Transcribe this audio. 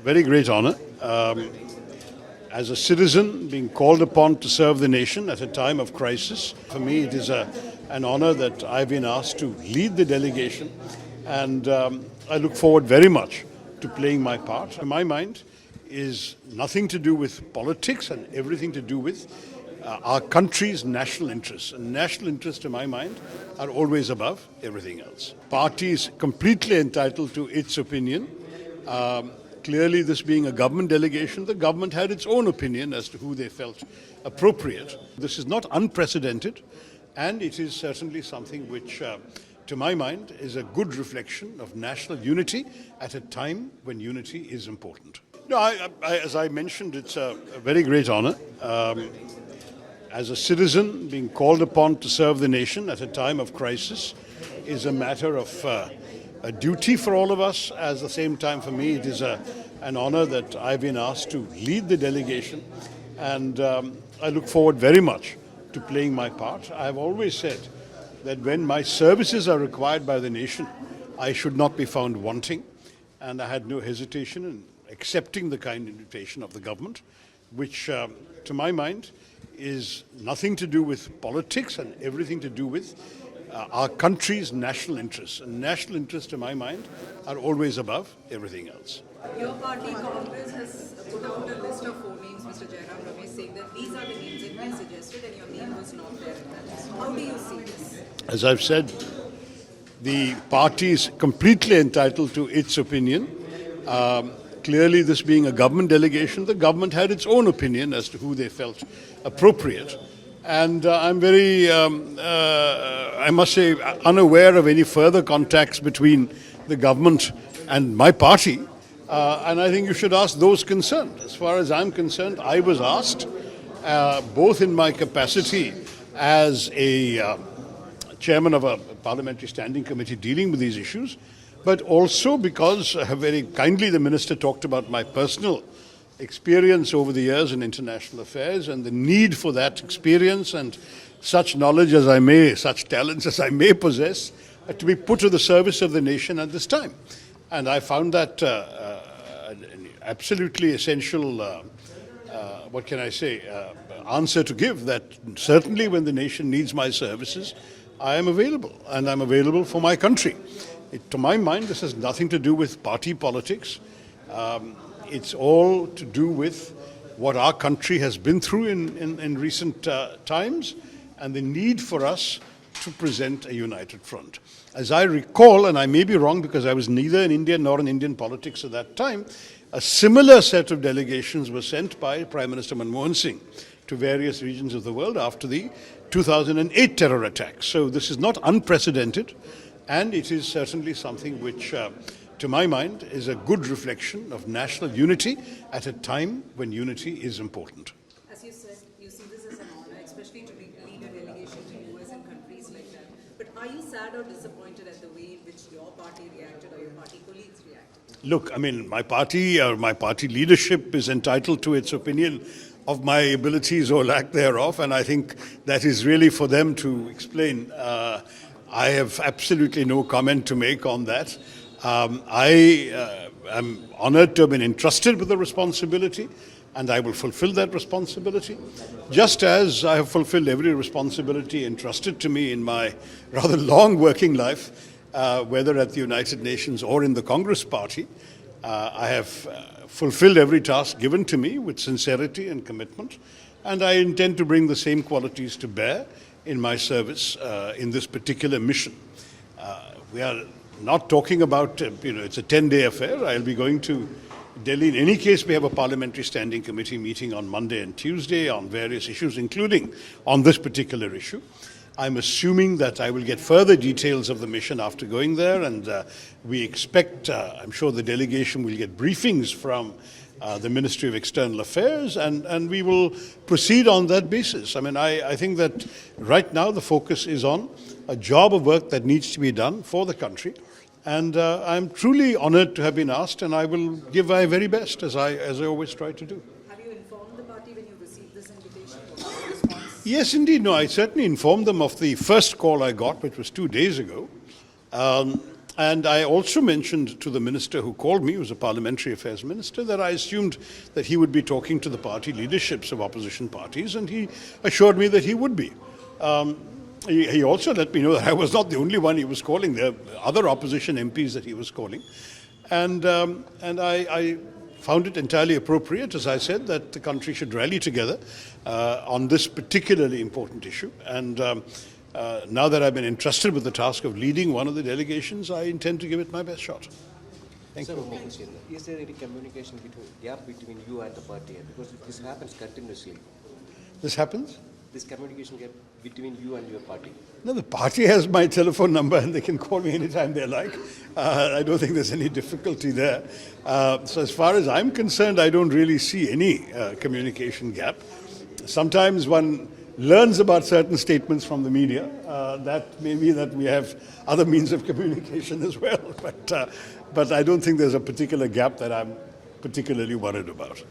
very great honor. As a citizen being called upon to serve the nation at a time of crisis, for me it is an honor that I've been asked to lead the delegation, and I look forward very much to playing my part. In my mind is nothing to do with politics and everything to do with our country's national interests. And national interests, to my mind, are always above everything else. Party is completely entitled to its opinion. Clearly, this being a government delegation, the government had its own opinion as to who they felt appropriate. This is not unprecedented, and it is certainly something which, to my mind, is a good reflection of national unity at a time when unity is important. No, as I mentioned, it's a very great honor. As a citizen being called upon to serve the nation at a time of crisis is a matter of a duty for all of us. At the same time, for me, it is an honor that I've been asked to lead the delegation, and I look forward very much to playing my part. I've always said that when my services are required by the nation, I should not be found wanting, and I had no hesitation in accepting the kind invitation of the government, which, to my mind, is nothing to do with politics and everything to do with our country's national interests. And national interests, to my mind, are always above everything else. Your party, Congress, has put out a list of 4 names, Mr. Jairam Ramesh, saying that these are the names that we suggested and your name was not there in that list. How do you see this? As I've said, the party is completely entitled to its opinion. Clearly, this being a government delegation, the government had its own opinion as to who they felt appropriate. And I'm very, I must say, unaware of any further contacts between the government and my party. And I think you should ask those concerned. As far as I'm concerned, I was asked, both in my capacity as a chairman of a parliamentary standing committee dealing with these issues, but also because very kindly the minister talked about my personal experience over the years in international affairs and the need for that experience and such knowledge as I may, such talents as I may possess, to be put to the service of the nation at this time. And I found that an absolutely essential, what can I say, answer to give, that certainly when the nation needs my services, I am available, and I'm available for my country. To my mind, this has nothing to do with party politics. It's all to do with what our country has been through in recent times and the need for us to present a united front. As I recall, and I may be wrong because I was neither in India nor in Indian politics at that time, a similar set of delegations were sent by Prime Minister Manmohan Singh to various regions of the world after the 2008 terror attacks. So this is not unprecedented. And it is certainly something which, to my mind, is a good reflection of national unity at a time when unity is important. As you said, you see this as an honor, especially to lead a delegation to US and countries like that. But are you sad or disappointed at the way in which your party reacted or your party colleagues reacted? Look, I mean, my party leadership is entitled to its opinion of my abilities or lack thereof, and I think that is really for them to explain. I have absolutely no comment to make on that. I am honored to have been entrusted with the responsibility, and I will fulfill that responsibility, just as I have fulfilled every responsibility entrusted to me in my rather long working life, whether at the United Nations or in the Congress Party. I have fulfilled every task given to me with sincerity and commitment, and I intend to bring the same qualities to bear in my service in this particular mission. We are not talking about, it's a 10-day affair. I'll be going to Delhi. In any case, we have a parliamentary standing committee meeting on Monday and Tuesday on various issues, including on this particular issue. I'm assuming that I will get further details of the mission after going there, and we expect, I'm sure the delegation will get briefings from the Ministry of External Affairs, and we will proceed on that basis. I mean, I think that right now the focus is on a job of work that needs to be done for the country, and I'm truly honored to have been asked, and I will give my very best, as I always try to do. Have you informed the party when you received this invitation? What was the response? Yes, indeed. No, I certainly informed them of the first call I got, which was 2 days ago. And I also mentioned to the minister who called me, who was a parliamentary affairs minister, that I assumed that he would be talking to the party leaderships of opposition parties, and he assured me that he would be. He also let me know that I was not the only one he was calling. There were other opposition MPs that he was calling. And I found it entirely appropriate, as I said, that the country should rally together on this particularly important issue. And now that I've been entrusted with the task of leading one of the delegations, I intend to give it my best shot. Thank you. Sir, one more question. Is there any communication gap between you and the party? Because this happens continuously. This happens? This communication gap between you and your party. No, the party has my telephone number and they can call me anytime they like. I don't think there's any difficulty there. So as far as I'm concerned, I don't really see any communication gap. Sometimes one learns about certain statements from the media. That may be that we have other means of communication as well. But I don't think there's a particular gap that I'm particularly worried about.